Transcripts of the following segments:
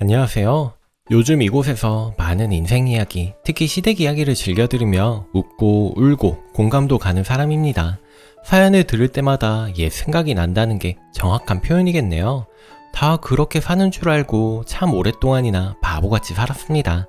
안녕하세요. 요즘 이곳에서 많은 인생 이야기, 특히 시댁 이야기를 즐겨 들으며 웃고 울고 공감도 가는 사람입니다. 사연을 들을 때마다 옛 생각이 난다는 게 정확한 표현이겠네요. 다 그렇게 사는 줄 알고 참 오랫동안이나 바보같이 살았습니다.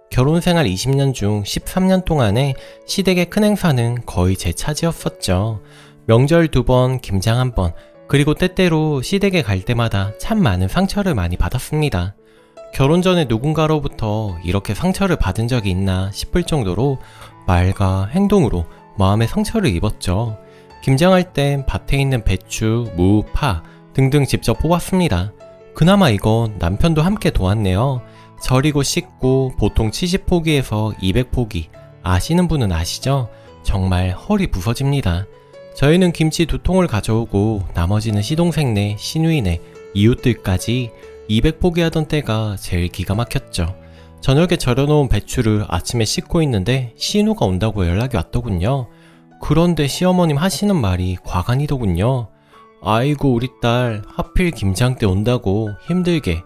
결혼생활 20년 중 13년 동안에 시댁의 큰 행사는 거의 제 차지였었죠. 명절 2번, 김장 1번, 그리고 때때로 시댁에 갈 때마다 참 많은 상처를 많이 받았습니다. 결혼 전에 누군가로부터 이렇게 상처를 받은 적이 있나 싶을 정도로 말과 행동으로 마음의 상처를 입었죠. 김장할 땐 밭에 있는 배추, 무, 파 등등 직접 뽑았습니다. 그나마 이건 남편도 함께 도왔네요. 절이고 씻고 보통 70포기에서 200포기, 아시는 분은 아시죠? 정말 허리 부서집니다. 저희는 김치 2통을 가져오고 나머지는 시동생네, 시누이네, 이웃들까지 200포기 하던 때가 제일 기가 막혔죠. 저녁에 절여놓은 배추를 아침에 씻고 있는데 신우가 온다고 연락이 왔더군요. 그런데 시어머님 하시는 말이 과간이더군요. 아이고 우리 딸 하필 김장 때 온다고 힘들게.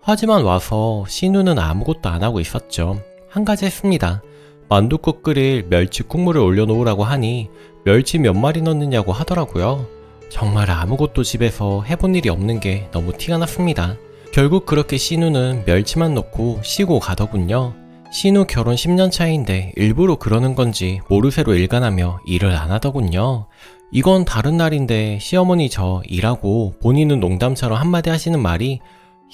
하지만 와서 신우는 아무것도 안 하고 있었죠. 한 가지 했습니다. 만둣국 끓일 멸치 국물을 올려놓으라고 하니 멸치 몇 마리 넣느냐고 하더라고요. 정말 아무것도 집에서 해본 일이 없는 게 너무 티가 났습니다. 결국 그렇게 신우는 멸치만 넣고 쉬고 가더군요. 신우 결혼 10년 차인데 일부러 그러는 건지 모르쇠로 일관하며 일을 안 하더군요. 이건 다른 날인데 시어머니 저 일하고 본인은 농담처럼 한마디 하시는 말이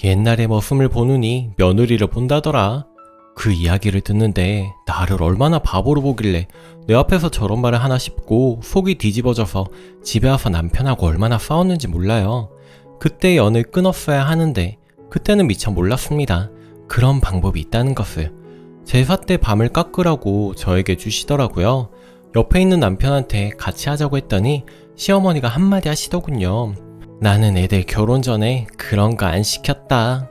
옛날의 머슴을 보느니 며느리를 본다더라. 그 이야기를 듣는데 나를 얼마나 바보로 보길래 내 앞에서 저런 말을 하나 싶고 속이 뒤집어져서 집에 와서 남편하고 얼마나 싸웠는지 몰라요. 그때 연을 끊었어야 하는데 그때는 미처 몰랐습니다. 그런 방법이 있다는 것을. 제사 때 밤을 깎으라고 저에게 주시더라고요. 옆에 있는 남편한테 같이 하자고 했더니 시어머니가 한마디 하시더군요. 나는 애들 결혼 전에 그런 거 안 시켰다.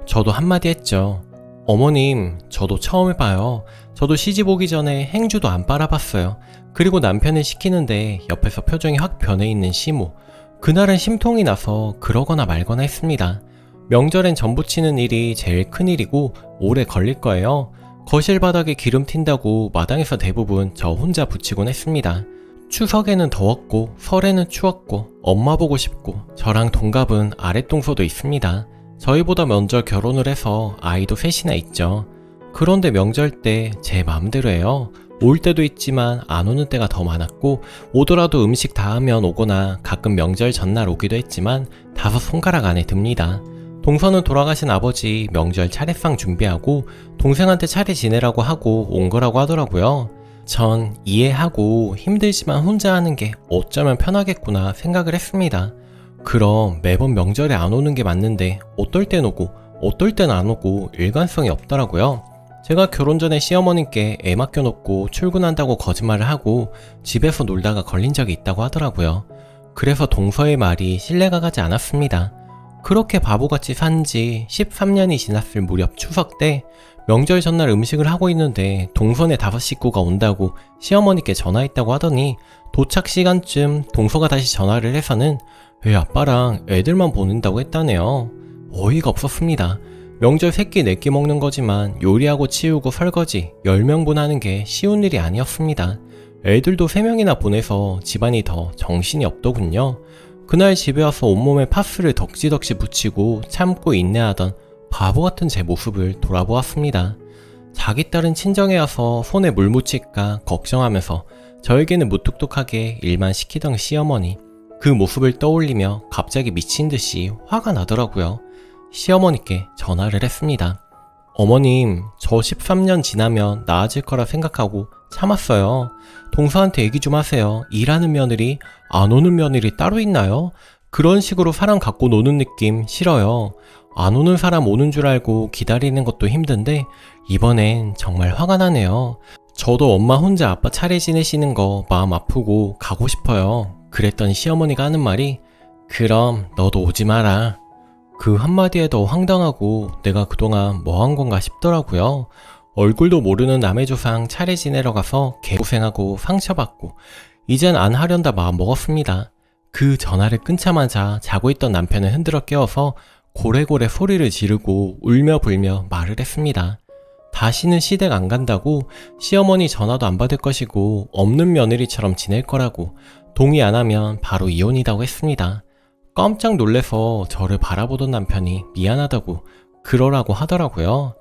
저도 한마디 했죠. 어머님, 저도 처음 해봐요. 저도 시집 오기 전에 행주도 안 빨아봤어요. 그리고 남편을 시키는데 옆에서 표정이 확 변해 있는 시모. 그날은 심통이 나서 그러거나 말거나 했습니다. 명절엔 전 부치는 일이 제일 큰일이고 오래 걸릴 거예요. 거실 바닥에 기름 튄다고 마당에서 대부분 저 혼자 부치곤 했습니다. 추석에는 더웠고 설에는 추웠고 엄마 보고 싶고 저랑 동갑은 아랫동서도 있습니다. 저희보다 먼저 결혼을 해서 아이도 셋이나 있죠. 그런데 명절 때 제 마음대로 해요. 올 때도 있지만 안 오는 때가 더 많았고 오더라도 음식 다 하면 오거나 가끔 명절 전날 오기도 했지만 5손가락 안에 듭니다. 동서는 돌아가신 아버지 명절 차례상 준비하고 동생한테 차례 지내라고 하고 온 거라고 하더라고요. 전 이해하고 힘들지만 혼자 하는 게 어쩌면 편하겠구나 생각을 했습니다. 그럼 매번 명절에 안 오는 게 맞는데 어떨 땐 오고 어떨 땐 안 오고 일관성이 없더라고요. 제가 결혼 전에 시어머님께 애 맡겨놓고 출근한다고 거짓말을 하고 집에서 놀다가 걸린 적이 있다고 하더라고요. 그래서 동서의 말이 신뢰가 가지 않았습니다. 그렇게 바보같이 산 지 13년이 지났을 무렵 추석 때 명절 전날 음식을 하고 있는데 동선의 5식구가 온다고 시어머니께 전화했다고 하더니 도착 시간쯤 동서가 다시 전화를 해서는 왜 아빠랑 애들만 보낸다고 했다네요. 어이가 없었습니다. 명절 3끼 4끼 먹는 거지만 요리하고 치우고 설거지 10명분 하는 게 쉬운 일이 아니었습니다. 애들도 3명이나 보내서 집안이 더 정신이 없더군요. 그날 집에 와서 온몸에 파스를 덕지덕지 붙이고 참고 인내하던 바보 같은 제 모습을 돌아보았습니다. 자기 딸은 친정에 와서 손에 물 묻힐까 걱정하면서 저에게는 무뚝뚝하게 일만 시키던 시어머니. 그 모습을 떠올리며 갑자기 미친 듯이 화가 나더라고요. 시어머니께 전화를 했습니다. 어머님, 저 13년 지나면 나아질 거라 생각하고 참았어요. 동서한테 얘기 좀 하세요. 일하는 며느리, 안 오는 며느리 따로 있나요? 그런 식으로 사람 갖고 노는 느낌 싫어요. 안 오는 사람 오는 줄 알고 기다리는 것도 힘든데 이번엔 정말 화가 나네요. 저도 엄마 혼자 아빠 차례 지내시는 거 마음 아프고 가고 싶어요. 그랬더니 시어머니가 하는 말이 그럼 너도 오지 마라. 그 한마디에 더 황당하고 내가 그동안 뭐 한 건가 싶더라고요. 얼굴도 모르는 남의 조상 차례 지내러 가서 개고생하고 상처받고 이젠 안 하련다 마음 먹었습니다. 그 전화를 끊자마자 자고 있던 남편을 흔들어 깨워서 고래고래 소리를 지르고 울며 불며 말을 했습니다. 다시는 시댁 안 간다고, 시어머니 전화도 안 받을 것이고 없는 며느리처럼 지낼 거라고, 동의 안 하면 바로 이혼이라고 했습니다. 깜짝 놀래서 저를 바라보던 남편이 미안하다고 그러라고 하더라고요.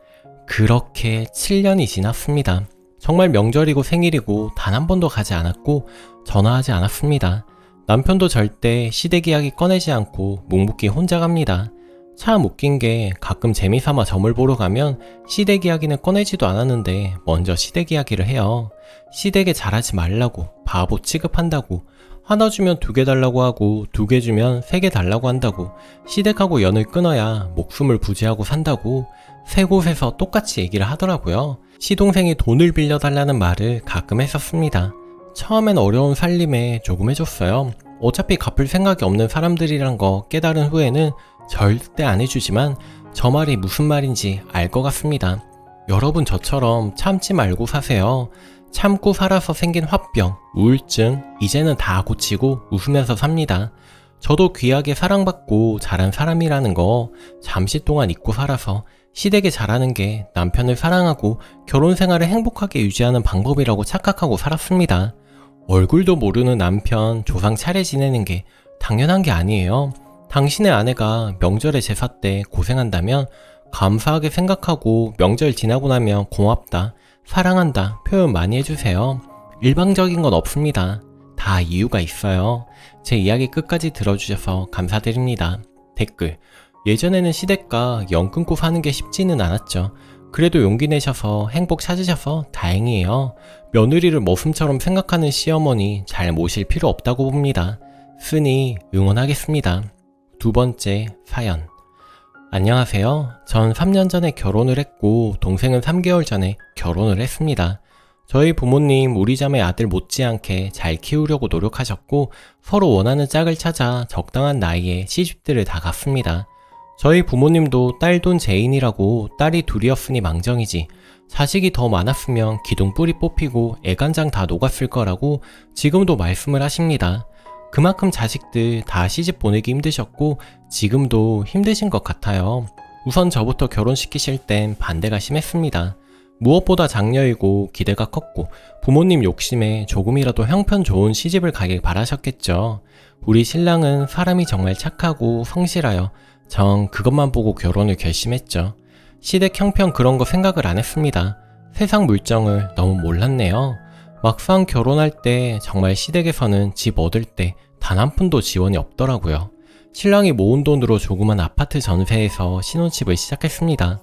그렇게 7년이 지났습니다. 정말 명절이고 생일이고 단 한 번도 가지 않았고 전화하지 않았습니다. 남편도 절대 시댁 이야기 꺼내지 않고 묵묵히 혼자 갑니다. 참 웃긴 게 가끔 재미삼아 점을 보러 가면 시댁 이야기는 꺼내지도 않았는데 먼저 시댁 이야기를 해요. 시댁에 잘하지 말라고, 바보 취급한다고, 하나 주면 2개 달라고 하고 2개 주면 3개 달라고 한다고, 시댁하고 연을 끊어야 목숨을 부지하고 산다고, 세 곳에서 똑같이 얘기를 하더라고요. 시동생이 돈을 빌려달라는 말을 가끔 했었습니다. 처음엔 어려운 살림에 조금 해줬어요. 어차피 갚을 생각이 없는 사람들이란 거 깨달은 후에는 절대 안 해주지만 저 말이 무슨 말인지 알 것 같습니다. 여러분 저처럼 참지 말고 사세요. 참고 살아서 생긴 화병, 우울증 이제는 다 고치고 웃으면서 삽니다. 저도 귀하게 사랑받고 자란 사람이라는 거 잠시 동안 잊고 살아서 시댁에 잘하는 게 남편을 사랑하고 결혼 생활을 행복하게 유지하는 방법이라고 착각하고 살았습니다. 얼굴도 모르는 남편 조상 차례 지내는 게 당연한 게 아니에요. 당신의 아내가 명절에 제사 때 고생한다면 감사하게 생각하고 명절 지나고 나면 고맙다, 사랑한다 표현 많이 해주세요. 일방적인 건 없습니다. 다 이유가 있어요. 제 이야기 끝까지 들어주셔서 감사드립니다. 댓글: 예전에는 시댁과 연 끊고 사는 게 쉽지는 않았죠. 그래도 용기 내셔서 행복 찾으셔서 다행이에요. 며느리를 머슴처럼 생각하는 시어머니 잘 모실 필요 없다고 봅니다. 쓰니 응원하겠습니다. 2번째 사연. 안녕하세요. 전 3년 전에 결혼을 했고 동생은 3개월 전에 결혼을 했습니다. 저희 부모님 우리 자매 아들 못지않게 잘 키우려고 노력하셨고 서로 원하는 짝을 찾아 적당한 나이에 시집들을 다 갔습니다. 저희 부모님도 딸돈 제인이라고 딸이 둘이었으니 망정이지 자식이 더 많았으면 기둥 뿌리 뽑히고 애간장 다 녹았을 거라고 지금도 말씀을 하십니다. 그만큼 자식들 다 시집 보내기 힘드셨고 지금도 힘드신 것 같아요. 우선 저부터 결혼시키실 땐 반대가 심했습니다. 무엇보다 장녀이고 기대가 컸고 부모님 욕심에 조금이라도 형편 좋은 시집을 가길 바라셨겠죠. 우리 신랑은 사람이 정말 착하고 성실하여 전 그것만 보고 결혼을 결심했죠. 시댁 형편 그런 거 생각을 안 했습니다. 세상 물정을 너무 몰랐네요. 막상 결혼할 때 정말 시댁에서는 집 얻을 때 단 한 푼도 지원이 없더라고요. 신랑이 모은 돈으로 조그만 아파트 전세에서 신혼집을 시작했습니다.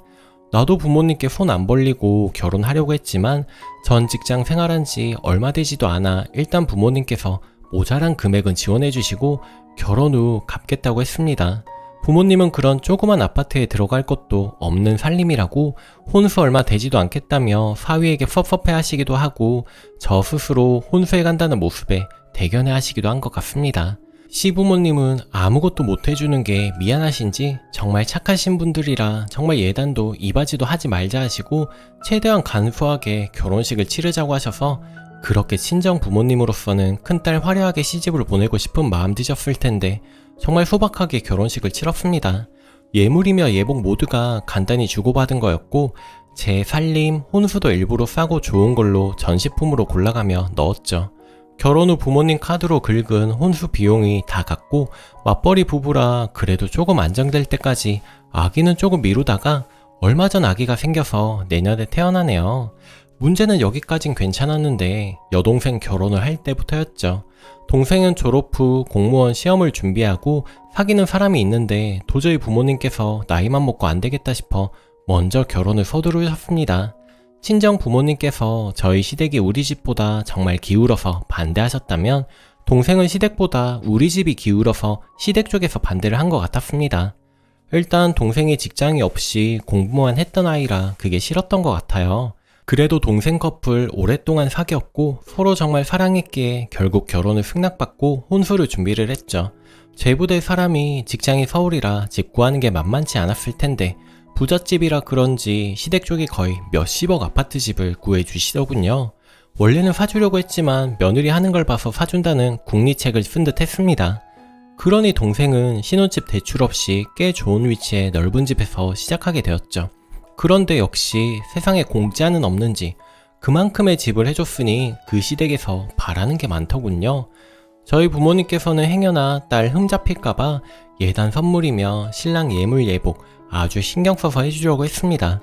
나도 부모님께 손 안 벌리고 결혼하려고 했지만 전 직장 생활한 지 얼마 되지도 않아 일단 부모님께서 모자란 금액은 지원해 주시고 결혼 후 갚겠다고 했습니다. 부모님은 그런 조그만 아파트에 들어갈 것도 없는 살림이라고 혼수 얼마 되지도 않겠다며 사위에게 섭섭해 하시기도 하고 저 스스로 혼수해 간다는 모습에 대견해 하시기도 한 것 같습니다. 시부모님은 아무것도 못 해주는 게 미안하신지 정말 착하신 분들이라 정말 예단도 이바지도 하지 말자 하시고 최대한 간소하게 결혼식을 치르자고 하셔서 그렇게 친정 부모님으로서는 큰딸 화려하게 시집을 보내고 싶은 마음 드셨을 텐데 정말 소박하게 결혼식을 치렀습니다. 예물이며 예복 모두가 간단히 주고받은 거였고 제 살림, 혼수도 일부러 싸고 좋은 걸로 전시품으로 골라가며 넣었죠. 결혼 후 부모님 카드로 긁은 혼수 비용이 다 갔고 맞벌이 부부라 그래도 조금 안정될 때까지 아기는 조금 미루다가 얼마 전 아기가 생겨서 내년에 태어나네요. 문제는 여기까진 괜찮았는데 여동생 결혼을 할 때부터였죠. 동생은 졸업 후 공무원 시험을 준비하고 사귀는 사람이 있는데 도저히 부모님께서 나이만 먹고 안 되겠다 싶어 먼저 결혼을 서두르셨습니다. 친정 부모님께서 저희 시댁이 우리 집보다 정말 기울어서 반대하셨다면 동생은 시댁보다 우리 집이 기울어서 시댁 쪽에서 반대를 한 것 같았습니다. 일단 동생이 직장이 없이 공부만 했던 아이라 그게 싫었던 것 같아요. 그래도 동생 커플 오랫동안 사귀었고 서로 정말 사랑했기에 결국 결혼을 승낙받고 혼수를 준비를 했죠. 제 부대 사람이 직장이 서울이라 집 구하는 게 만만치 않았을 텐데 부잣집이라 그런지 시댁 쪽이 거의 몇십억 아파트 집을 구해주시더군요. 원래는 사주려고 했지만 며느리 하는 걸 봐서 사준다는 국리책을 쓴 듯 했습니다. 그러니 동생은 신혼집 대출 없이 꽤 좋은 위치의 넓은 집에서 시작하게 되었죠. 그런데 역시 세상에 공짜는 없는지 그만큼의 집을 해줬으니 그 시댁에서 바라는 게 많더군요. 저희 부모님께서는 행여나 딸 흠잡힐까봐 예단 선물이며 신랑 예물 예복 아주 신경 써서 해주려고 했습니다.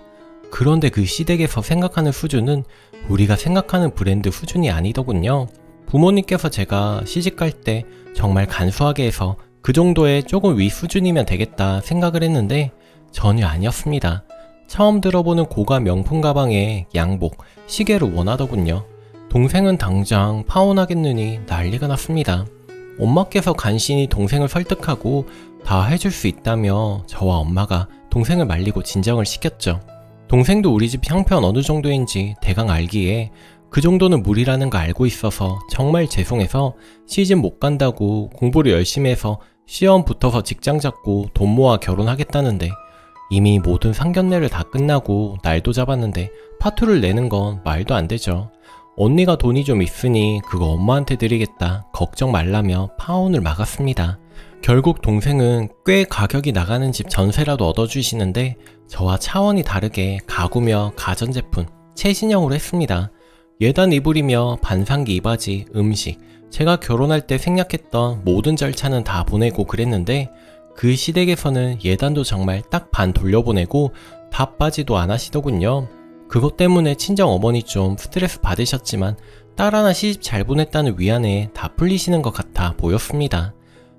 그런데 그 시댁에서 생각하는 수준은 우리가 생각하는 브랜드 수준이 아니더군요. 부모님께서 제가 시집갈 때 정말 간소하게 해서 그 정도의 조금 위 수준이면 되겠다 생각을 했는데 전혀 아니었습니다. 처음 들어보는 고가 명품 가방에 양복, 시계를 원하더군요. 동생은 당장 파혼하겠느니 난리가 났습니다. 엄마께서 간신히 동생을 설득하고 다 해줄 수 있다며 저와 엄마가 동생을 말리고 진정을 시켰죠. 동생도 우리 집 형편 어느 정도인지 대강 알기에 그 정도는 무리라는 거 알고 있어서 정말 죄송해서 시집 못 간다고 공부를 열심히 해서 시험 붙어서 직장 잡고 돈 모아 결혼하겠다는데 이미 모든 상견례를 다 끝나고 날도 잡았는데 파투를 내는 건 말도 안 되죠. 언니가 돈이 좀 있으니 그거 엄마한테 드리겠다 걱정 말라며 파혼을 막았습니다. 결국 동생은 꽤 가격이 나가는 집 전세라도 얻어주시는데 저와 차원이 다르게 가구며 가전제품, 최신형으로 했습니다. 예단 이불이며 반상기 이바지, 음식, 제가 결혼할 때 생략했던 모든 절차는 다 보내고 그랬는데 그 시댁에서는 예단도 정말 딱 반 돌려보내고 다 빠지도 안 하시더군요. 그것 때문에 친정 어머니 좀 스트레스 받으셨지만 딸 하나 시집 잘 보냈다는 위안에 다 풀리시는 것 같아 보였습니다.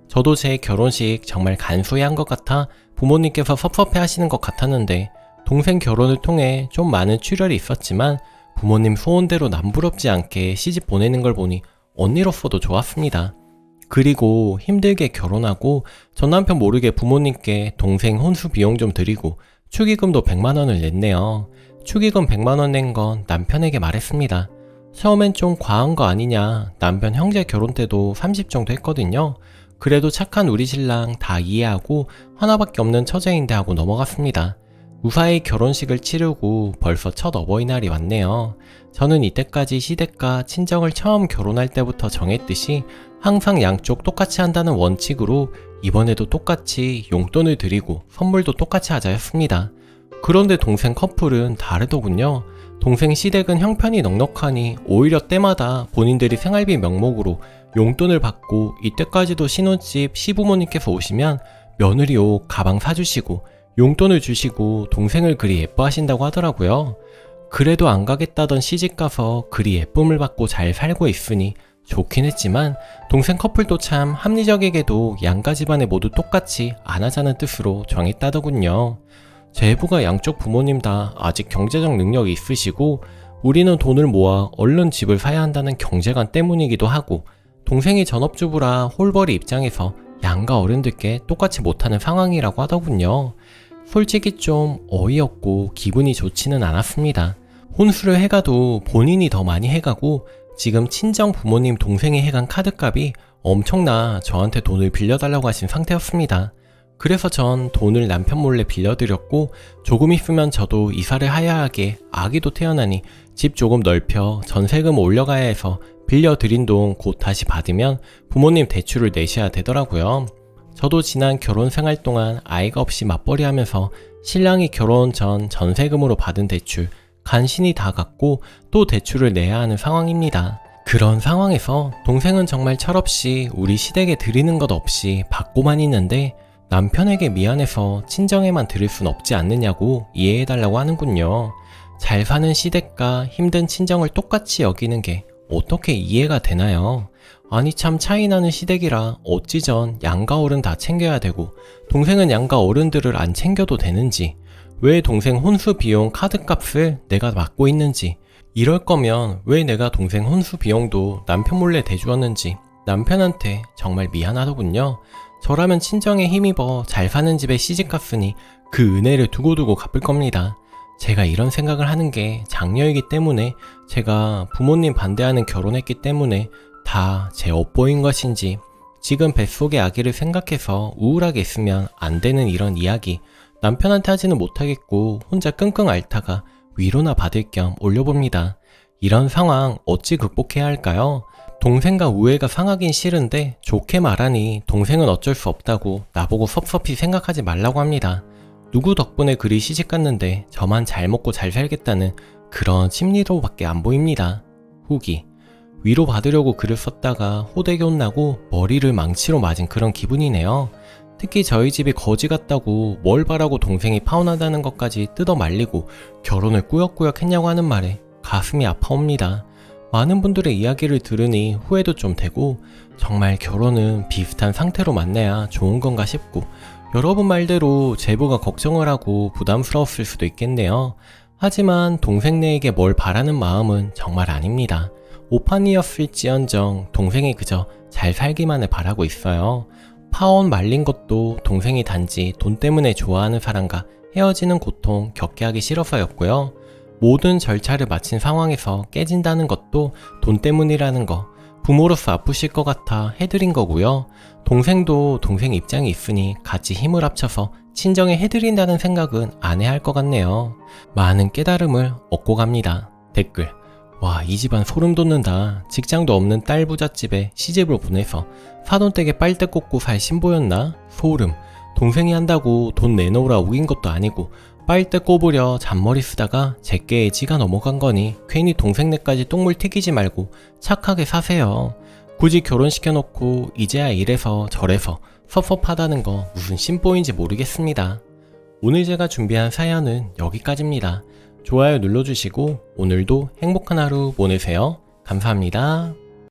저도 제 결혼식 정말 간소히 한 것 같아 부모님께서 섭섭해 하시는 것 같았는데 동생 결혼을 통해 좀 많은 출혈이 있었지만 부모님 소원대로 남부럽지 않게 시집 보내는 걸 보니 언니로서도 좋았습니다. 그리고 힘들게 결혼하고 전 남편 모르게 부모님께 동생 혼수 비용 좀 드리고 축의금도 100만원을 냈네요. 축의금 100만원 낸 건 남편에게 말했습니다. 처음엔 좀 과한 거 아니냐, 남편 형제 결혼 때도 30 정도 했거든요. 그래도 착한 우리 신랑 다 이해하고 하나밖에 없는 처제인데 하고 넘어갔습니다. 무사히 결혼식을 치르고 벌써 첫 어버이날이 왔네요. 저는 이때까지 시댁과 친정을 처음 결혼할 때부터 정했듯이 항상 양쪽 똑같이 한다는 원칙으로 이번에도 똑같이 용돈을 드리고 선물도 똑같이 하자 했습니다. 그런데 동생 커플은 다르더군요. 동생 시댁은 형편이 넉넉하니 오히려 때마다 본인들이 생활비 명목으로 용돈을 받고 이때까지도 신혼집 시부모님께서 오시면 며느리 옷, 가방 사주시고 용돈을 주시고 동생을 그리 예뻐하신다고 하더라고요. 그래도 안 가겠다던 시집가서 그리 예쁨을 받고 잘 살고 있으니 좋긴 했지만 동생 커플도 참 합리적이게도 양가 집안에 모두 똑같이 안 하자는 뜻으로 정했다더군요. 제부가 양쪽 부모님 다 아직 경제적 능력이 있으시고 우리는 돈을 모아 얼른 집을 사야 한다는 경제관 때문이기도 하고 동생이 전업주부라 홀벌이 입장에서 양가 어른들께 똑같이 못하는 상황이라고 하더군요. 솔직히 좀 어이없고 기분이 좋지는 않았습니다. 혼수를 해가도 본인이 더 많이 해가고 지금 친정 부모님 동생이 해간 카드값이 엄청나 저한테 돈을 빌려달라고 하신 상태였습니다. 그래서 전 돈을 남편 몰래 빌려드렸고 조금 있으면 저도 이사를 해야 하게 아기도 태어나니 집 조금 넓혀 전세금 올려가야 해서 빌려드린 돈 곧 다시 받으면 부모님 대출을 내셔야 되더라고요. 저도 지난 결혼 생활 동안 아이가 없이 맞벌이 하면서 신랑이 결혼 전 전세금으로 받은 대출 간신히 다 갚고 또 대출을 내야 하는 상황입니다. 그런 상황에서 동생은 정말 철없이 우리 시댁에 드리는 것 없이 받고만 있는데 남편에게 미안해서 친정에만 드릴 순 없지 않느냐고 이해해달라고 하는군요. 잘 사는 시댁과 힘든 친정을 똑같이 여기는 게 어떻게 이해가 되나요? 아니 참 차이나는 시댁이라 어찌 전 양가 어른 다 챙겨야 되고 동생은 양가 어른들을 안 챙겨도 되는지, 왜 동생 혼수 비용 카드값을 내가 맡고 있는지, 이럴 거면 왜 내가 동생 혼수 비용도 남편 몰래 대주었는지 남편한테 정말 미안하더군요. 저라면 친정에 힘입어 잘 사는 집에 시집갔으니 그 은혜를 두고두고 갚을 겁니다. 제가 이런 생각을 하는 게 장녀이기 때문에, 제가 부모님 반대하는 결혼했기 때문에 다 제 업보인 것인지, 지금 뱃속의 아기를 생각해서 우울하게 있으면 안 되는 이런 이야기 남편한테 하지는 못하겠고 혼자 끙끙 앓다가 위로나 받을 겸 올려봅니다. 이런 상황 어찌 극복해야 할까요? 동생과 우애가 상하긴 싫은데 좋게 말하니 동생은 어쩔 수 없다고 나보고 섭섭히 생각하지 말라고 합니다. 누구 덕분에 그리 시집갔는데 저만 잘 먹고 잘 살겠다는 그런 심리로밖에 안 보입니다. 후기. 위로받으려고 글을 썼다가 호되게 혼나고 머리를 망치로 맞은 그런 기분이네요. 특히 저희 집이 거지 같다고 뭘 바라고 동생이 파혼한다는 것까지 뜯어 말리고 결혼을 꾸역꾸역 했냐고 하는 말에 가슴이 아파옵니다. 많은 분들의 이야기를 들으니 후회도 좀 되고 정말 결혼은 비슷한 상태로 만나야 좋은 건가 싶고 여러분 말대로 제보가 걱정을 하고 부담스러웠을 수도 있겠네요. 하지만 동생네에게 뭘 바라는 마음은 정말 아닙니다. 오판이었을지언정 동생이 그저 잘 살기만을 바라고 있어요. 파혼 말린 것도 동생이 단지 돈 때문에 좋아하는 사람과 헤어지는 고통 겪게 하기 싫어서였고요. 모든 절차를 마친 상황에서 깨진다는 것도 돈 때문이라는 거 부모로서 아프실 것 같아 해드린 거고요. 동생도 동생 입장이 있으니 같이 힘을 합쳐서 친정에 해드린다는 생각은 안 해야 할 것 같네요. 많은 깨달음을 얻고 갑니다. 댓글. 와, 이 집안 소름 돋는다. 직장도 없는 딸 부잣집에 시집을 보내서 사돈댁에 빨대 꽂고 살 신보였나? 소름. 동생이 한다고 돈 내놓으라 우긴 것도 아니고 빨대 꼽으려 잔머리 쓰다가 제게에 지가 넘어간 거니 괜히 동생네까지 똥물 튀기지 말고 착하게 사세요. 굳이 결혼시켜놓고 이제야 이래서 저래서 섭섭하다는 거 무슨 심보인지 모르겠습니다. 오늘 제가 준비한 사연은 여기까지입니다. 좋아요 눌러주시고 오늘도 행복한 하루 보내세요. 감사합니다.